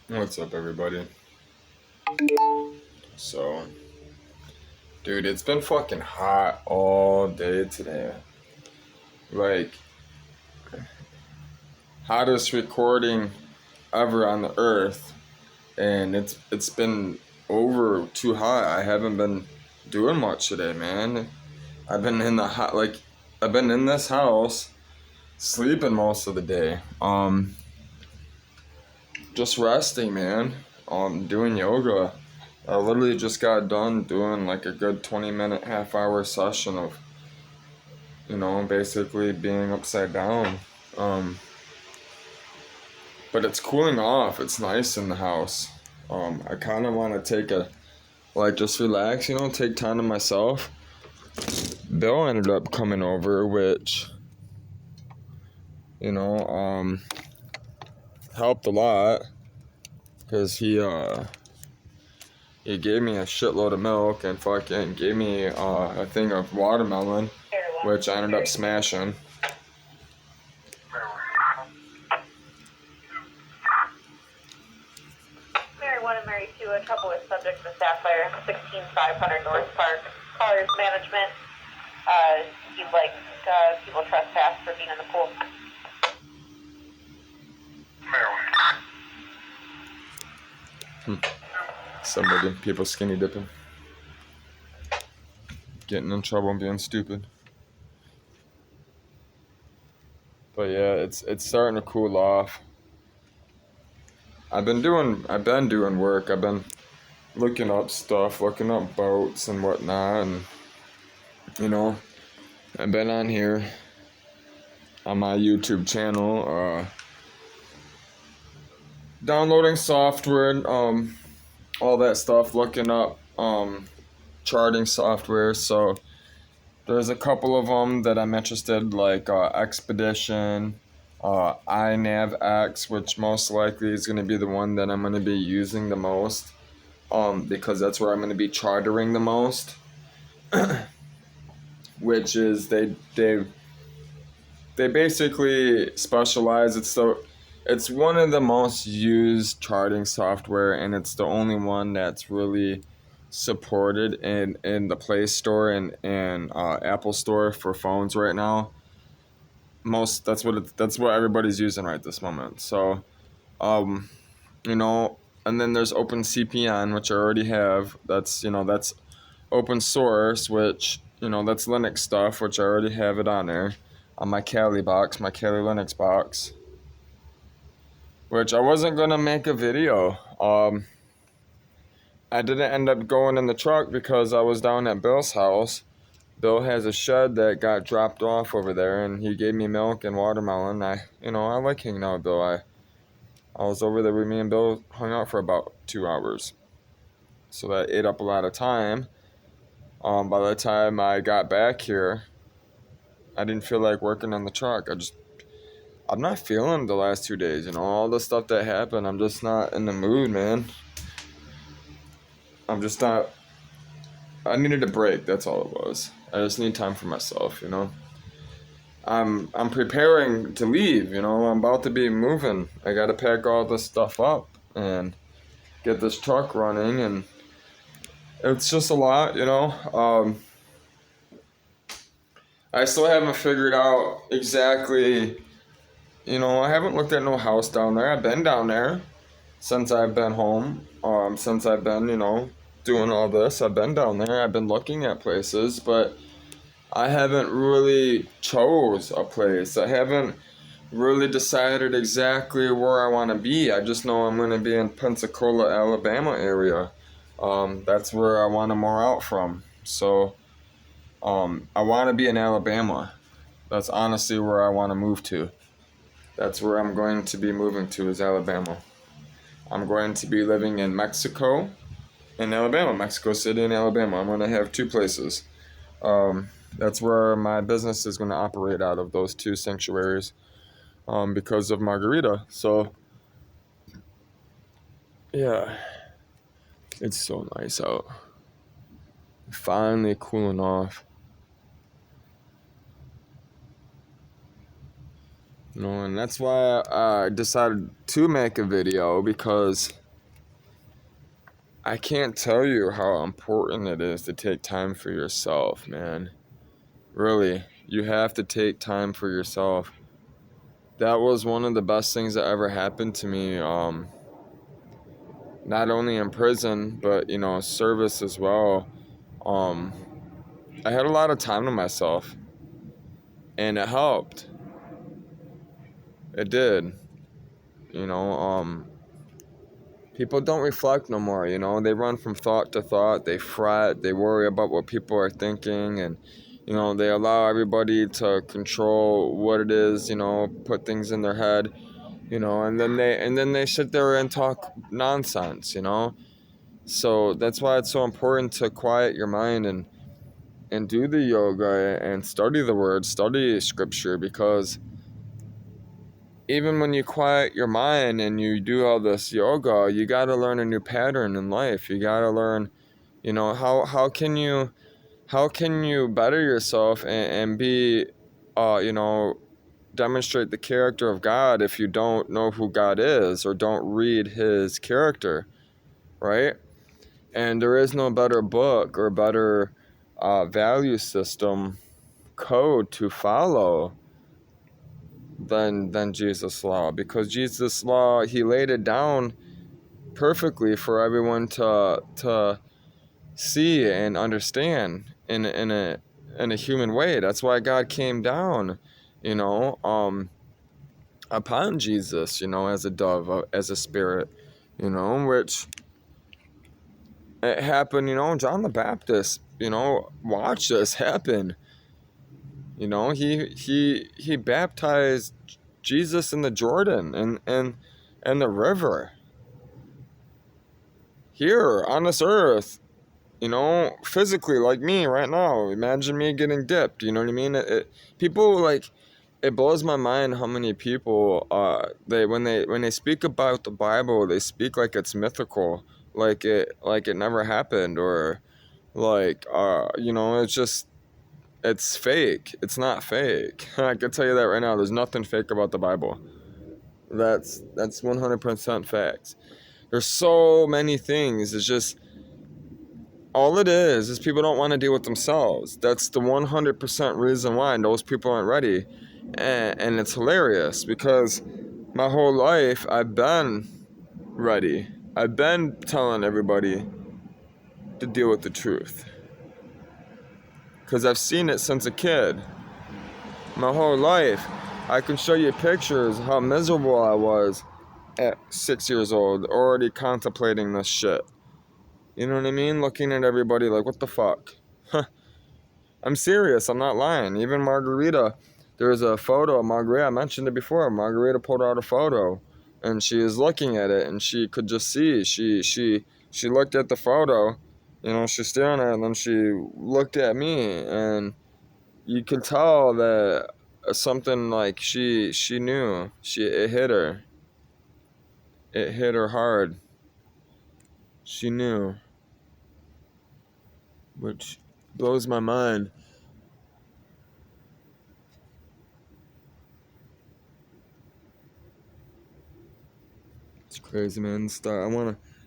What's up, everybody? So, dude, it's been fucking hot all day today. Like, hottest recording ever on the earth, and it's been over too hot. I haven't been doing much today, man. I've been in the hot, like, I've been in this house sleeping most of the day. Just resting, man. Doing yoga. I literally just got done doing like a good 20-minute, half-hour session of basically being upside down. Um, but it's cooling off. It's nice in the house. I kind of want to just relax, take time to myself. Bill ended up coming over, which, you know, um, helped a lot because he gave me a shitload of milk and fucking gave me a thing of watermelon, which I ended up smashing. Mary 1 and Mary 2, a couple with subject to Sapphire, 16500 North Park. Caller's management. He'd like people trespass for being in the pool. People skinny dipping. Getting in trouble and being stupid. But yeah, it's starting to cool off. I've been doing work. I've been looking up stuff, looking up boats and whatnot, and I've been on here on my YouTube channel, downloading software, all that stuff, looking up charting software. So there's a couple of them that I'm interested, like Expedition, iNavX, which most likely is going to be the one that I'm going to be using the most, because that's where I'm going to be chartering the most. Which is they basically specialize. It's one of the most used charting software, and it's the only one that's really supported in the Play Store and Apple Store for phones right now. That's what everybody's using right this moment. So, um, and then there's OpenCPN, which I already have. That's open source, which that's Linux stuff, which I already have it on there on my Kali box, my Kali Linux box, which I wasn't gonna make a video. I didn't end up going in the truck because I was down at Bill's house. Bill has a shed that got dropped off over there, and he gave me milk and watermelon. I like hanging out with Bill. I was over there with me and Bill hung out for about 2 hours, so that ate up a lot of time. By the time I got back here, I didn't feel like working on the truck. I'm not feeling the last 2 days, all the stuff that happened. I'm just not in the mood, man. I'm just not. I needed a break. That's all it was. I just need time for myself. I'm preparing to leave. I'm about to be moving. I got to pack all this stuff up and get this truck running, and it's just a lot. I still haven't figured out exactly. I haven't looked at no house down there. I've been down there since I've been home. Since I've been, doing all this, I've been down there. I've been looking at places, but I haven't really chose a place. I haven't really decided exactly where I want to be. I just know I'm going to be in Pensacola, Alabama area. That's where I want to move out from. So, I want to be in Alabama. That's honestly where I want to move to. That's where I'm going to be moving to, is Alabama. I'm going to be living in Mexico and Alabama, Mexico City and Alabama. I'm going to have two places. That's where my business is going to operate out of, those two sanctuaries, because of Margarita. So, yeah, it's so nice out. Finally cooling off. You know, and that's why I decided to make a video, because I can't tell you how important it is to take time for yourself, man. Really, you have to take time for yourself. That was one of the best things that ever happened to me. Not only in prison, but service as well. Um, I had a lot of time to myself, and it helped. It did. You know, people don't reflect no more. They run from thought to thought. They fret. They worry about what people are thinking, and they allow everybody to control what it is. Put things in their head. And then they sit there and talk nonsense. So that's why it's so important to quiet your mind and do the yoga and study the word, study scripture, because even when you quiet your mind and you do all this yoga, you got to learn a new pattern in life. You got to learn, how can you better yourself and be, demonstrate the character of God if you don't know who God is or don't read his character, right? And there is no better book or better value system code to follow than Jesus' law, because Jesus' law, he laid it down perfectly for everyone to see and understand in a human way. That's why God came down, upon Jesus, as a dove, as a spirit, which it happened. John the Baptist, watched this happen. He baptized Jesus in the Jordan and the river here on this earth, physically, like me right now. Imagine me getting dipped, you know what I mean? People, like, it blows my mind how many people, when they speak about the Bible, they speak like it's mythical, like it never happened, or it's fake. It's not fake. I can tell you that right now. There's nothing fake about the Bible. That's 100% facts. There's so many things. It's just, all it is people don't want to deal with themselves. That's the 100% reason why those people aren't ready. And it's hilarious, because my whole life I've been ready. I've been telling everybody to deal with the truth, because I've seen it since a kid. My whole life. I can show you pictures of how miserable I was at 6 years old, already contemplating this shit. You know what I mean? Looking at everybody like, what the fuck? I'm serious. I'm not lying. Even Margarita, there's a photo of Margarita. I mentioned it before. Margarita pulled out a photo, and she was looking at it, and she could just see. She looked at the photo, she's staring at it, and then she looked at me, and you could tell that something, like, she knew. It hit her. It hit her hard. She knew, which blows my mind. It's crazy, man.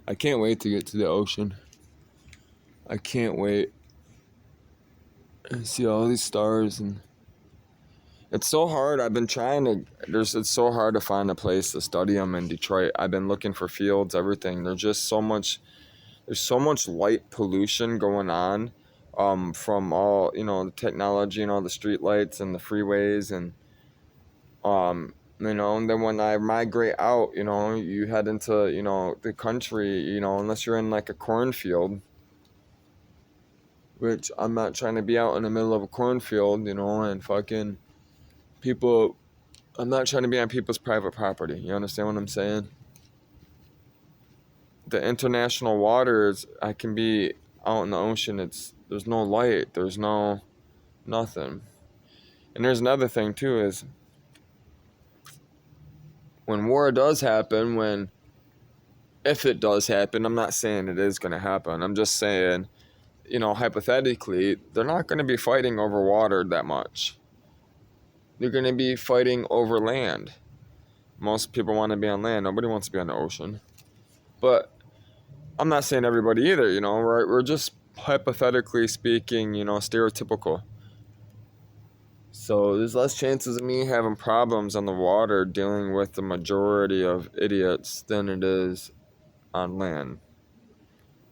I can't wait to get to the ocean. I can't wait and see all these stars, and it's so hard. I've been trying to. It's so hard to find a place to study them in Detroit. I've been looking for fields, everything. There's just so much. There's so much light pollution going on, from all the technology and all the street lights and the freeways, and and then when I migrate out, you head into the country, unless you're in like a cornfield, which I'm not trying to be out in the middle of a cornfield, and fucking people. I'm not trying to be on people's private property. You understand what I'm saying? The international waters, I can be out in the ocean. There's no light. There's no nothing. And there's another thing too, is when war does happen, if it does happen, I'm not saying it is going to happen. I'm just saying, hypothetically, they're not going to be fighting over water that much. They're going to be fighting over land. Most people want to be on land. Nobody wants to be on the ocean. But I'm not saying everybody either, you know. We're just hypothetically speaking, you know, stereotypical. So there's less chances of me having problems on the water dealing with the majority of idiots than it is on land,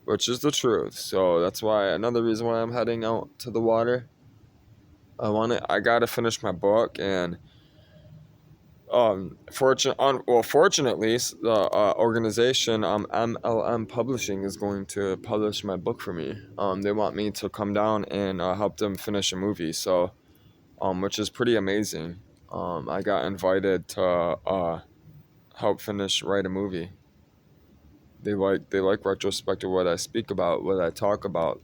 which is the truth. So that's why another reason why I'm heading out to the water. I gotta finish my book, and fortunately, the organization MLM Publishing is going to publish my book for me. They want me to come down and help them finish a movie, so which is pretty amazing. I got invited to help write a movie. They like retrospective what I speak about, what I talk about.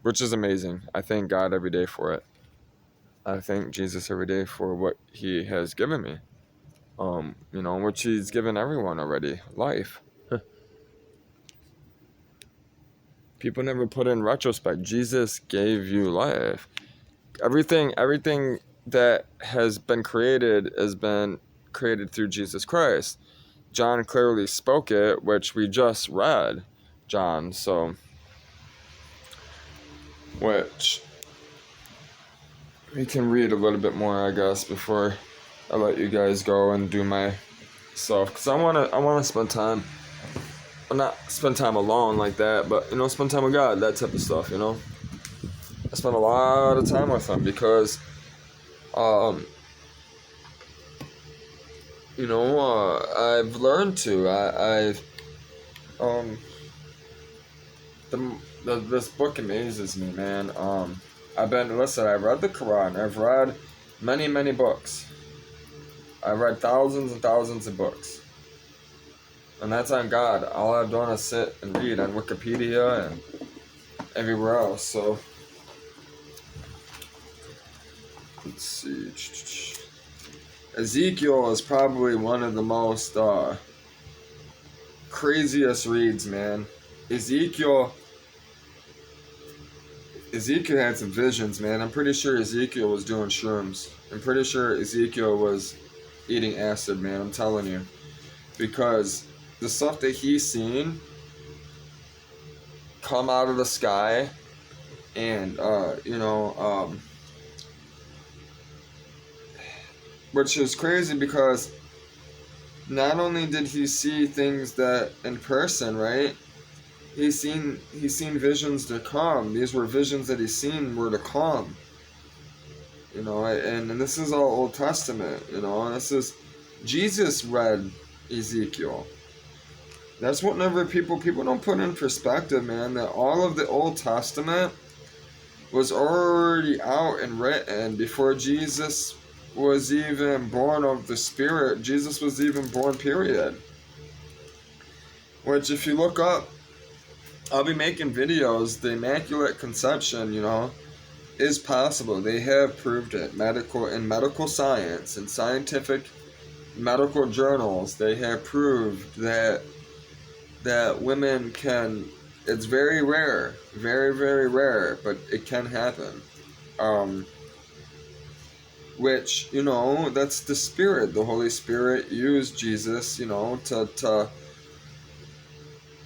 Which is amazing. I thank God every day for it. I thank Jesus every day for what He has given me. Which He's given everyone already. Life. People never put in retrospect. Jesus gave you life. Everything that has been created through Jesus Christ. John clearly spoke it, which we just read, John. So, which we can read a little bit more, I guess, before I let you guys go and do my stuff. Because I wanna spend time. Well, not spend time alone like that, but spend time with God, that type of stuff. I spend a lot of time with Him because, I've learned to. This book amazes me, man. I read the Quran. I've read many, many books. I've read thousands and thousands of books. And that's on God. All I've done is sit and read on Wikipedia and everywhere else. So, let's see. Ezekiel is probably one of the most craziest reads, man. Ezekiel had some visions, man. I'm pretty sure Ezekiel was doing shrooms. I'm pretty sure Ezekiel was eating acid, man. I'm telling you. Because the stuff that he's seen come out of the sky and, which is crazy because not only did he see things that in person, right? He's seen visions to come. These were visions that he's seen were to come. And this is all Old Testament, and this is Jesus read Ezekiel. That's what whenever people don't put in perspective, man, that all of the Old Testament was already out and written before Jesus was even born of the Spirit. Jesus was even born, period. Which, if you look up, I'll be making videos. The Immaculate Conception, is possible. They have proved it. Medical science and scientific medical journals, they have proved that women can. It's very rare, very, very rare, but it can happen. Which, that's the Spirit. The Holy Spirit used Jesus, to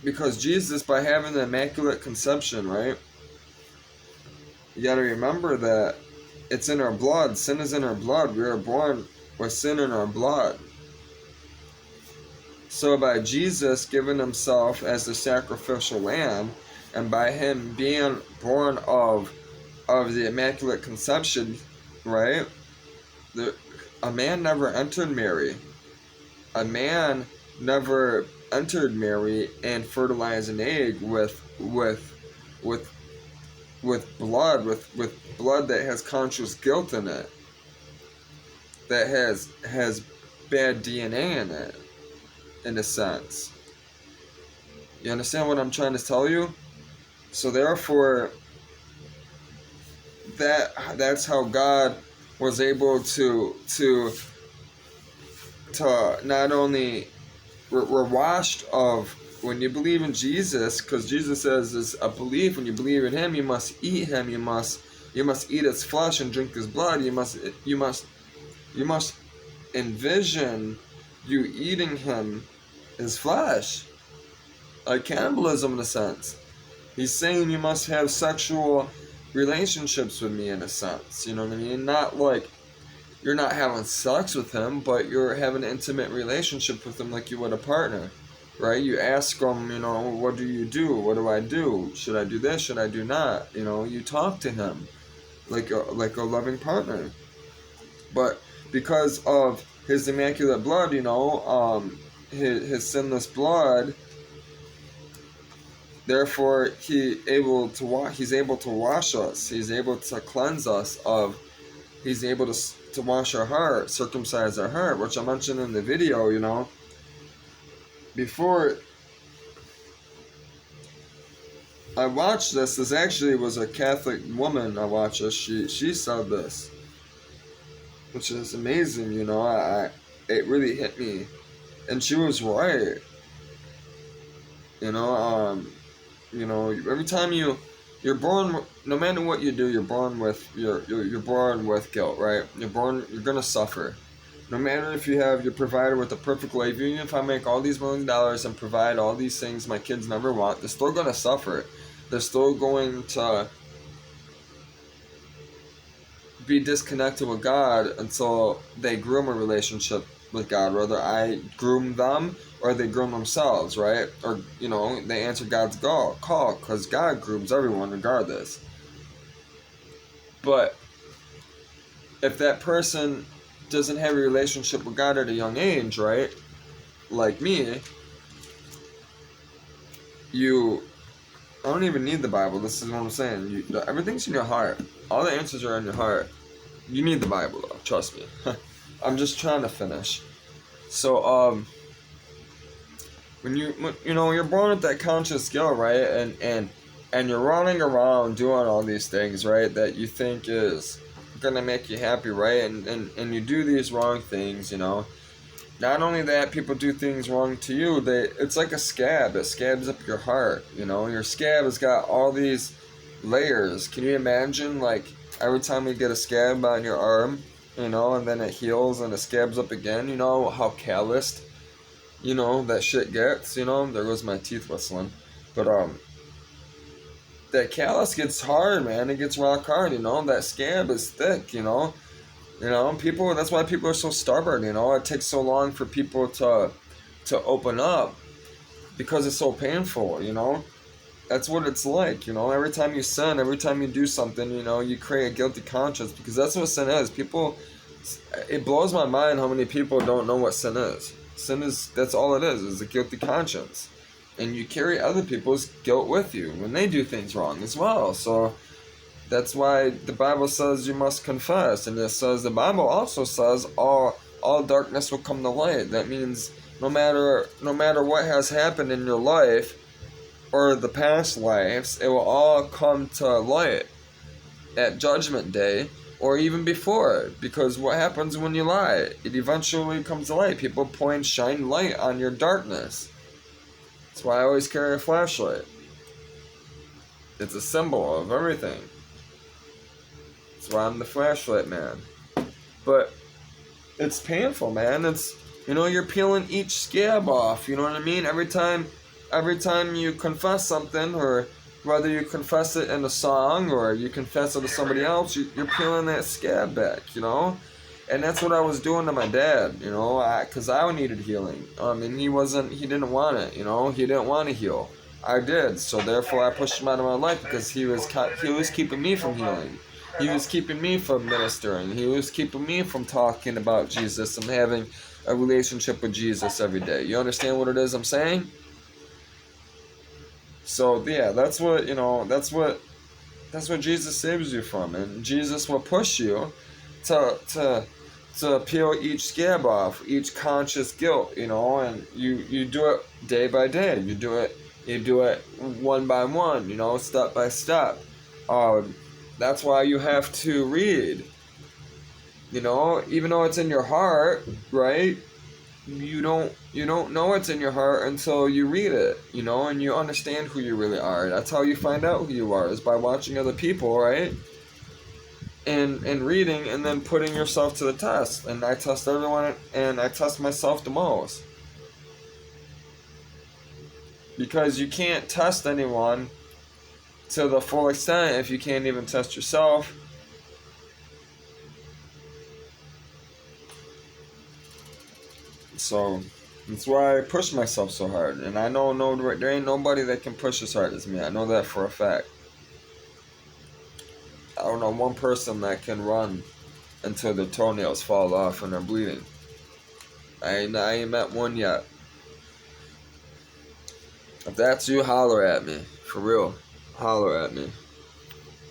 because Jesus, by having the Immaculate Conception, right? You got to remember that it's in our blood. Sin is in our blood. We are born with sin in our blood. So by Jesus giving Himself as the sacrificial lamb, and by Him being born of the Immaculate Conception, right? A man never entered Mary. A man never entered Mary and fertilized an egg with blood, with blood that has conscious guilt in it, that has bad DNA in it, in a sense. You understand what I'm trying to tell you? So therefore, that's how God was able to not only we're washed of when you believe in Jesus, because Jesus says is a belief. When you believe in Him, you must eat Him. You must eat His flesh and drink His blood. You must envision you eating Him, His flesh, like cannibalism in a sense. He's saying you must have sexual relationships with me in a sense. You know what I mean? Not like you're not having sex with Him, but you're having an intimate relationship with Him like you would a partner. Right? You ask Him, what do you do? What do I do? Should I do this? Should I do not? You talk to Him like a loving partner. But because of His immaculate blood, his sinless blood, therefore he's able to wash us. He's able to cleanse us of. He's able to wash our heart, circumcise our heart, which I mentioned in the video. Before I watched this actually was a Catholic woman I watched this. She said this, which is amazing. It really hit me, and she was right. Every time you're born, no matter what you do, you're born with you're born with guilt, right? You're gonna suffer. No matter if you're provided with a perfect life, even if I make all these $1 million and provide all these things my kids never want, they're still gonna suffer. They're still going to be disconnected with God until they groom a relationship with God. Whether I groom them or they groom themselves, right? Or, they answer God's call, because God grooms everyone regardless. But if that person doesn't have a relationship with God at a young age, right? Like me, I don't even need the Bible. This is what I'm saying. Everything's in your heart. All the answers are in your heart. You need the Bible, though. Trust me. I'm just trying to finish. So, when you're born with that conscious skill, right, and you're running around doing all these things, right, that you think is gonna make you happy, right, and you do these wrong things, Not only that, people do things wrong to you. It's like a scab. It scabs up your heart. Your scab has got all these layers. Can you imagine, like, every time you get a scab on your arm, and then it heals and it scabs up again? You know how calloused, that shit gets. There goes my teeth whistling. But that callus gets hard, man. It gets rock hard. That scab is thick. People. That's why people are so stubborn. It takes so long for people to open up, because it's so painful. That's what it's like. Every time you sin, every time you do something, you create a guilty conscience, because that's what sin is. It blows my mind how many people don't know what sin is. That's all it is a guilty conscience, and you carry other people's guilt with you when they do things wrong as well. So that's why the Bible says you must confess, and the Bible also says all darkness will come to light. That means no matter what has happened in your life or the past lives, it will all come to light at Judgment Day, or even before. Because what happens when you lie? It eventually comes to light. People shine light on your darkness. That's why I always carry a flashlight. It's a symbol of everything. That's why I'm the flashlight man. But it's painful, man. It's, you're peeling each scab off. You know what I mean? Every time you confess something, or whether you confess it in a song or you confess it to somebody else, you're peeling that scab back, And that's what I was doing to my dad, because I needed healing. And he didn't want it, he didn't want to heal. I did, so therefore I pushed him out of my life, because he was keeping me from healing. He was keeping me from ministering. He was keeping me from talking about Jesus and having a relationship with Jesus every day. You understand what it is I'm saying? So yeah, that's what Jesus saves you from, and Jesus will push you to peel each scab off, each conscious guilt, and you do it day by day. You do it one by one, step by step. That's why you have to read. Even though it's in your heart, right? you don't know it's in your heart until you read it, and you understand who you really are. That's how you find out who you are, is by watching other people, right? And reading, and then putting yourself to the test. And I test everyone, and I test myself the most. Because you can't test anyone to the full extent if you can't even test yourself. So that's why I push myself so hard. And I know there ain't nobody that can push as hard as me. I know that for a fact. I don't know one person that can run until their toenails fall off and they're bleeding. I ain't met one yet. If that's you, holler at me. For real. Holler at me.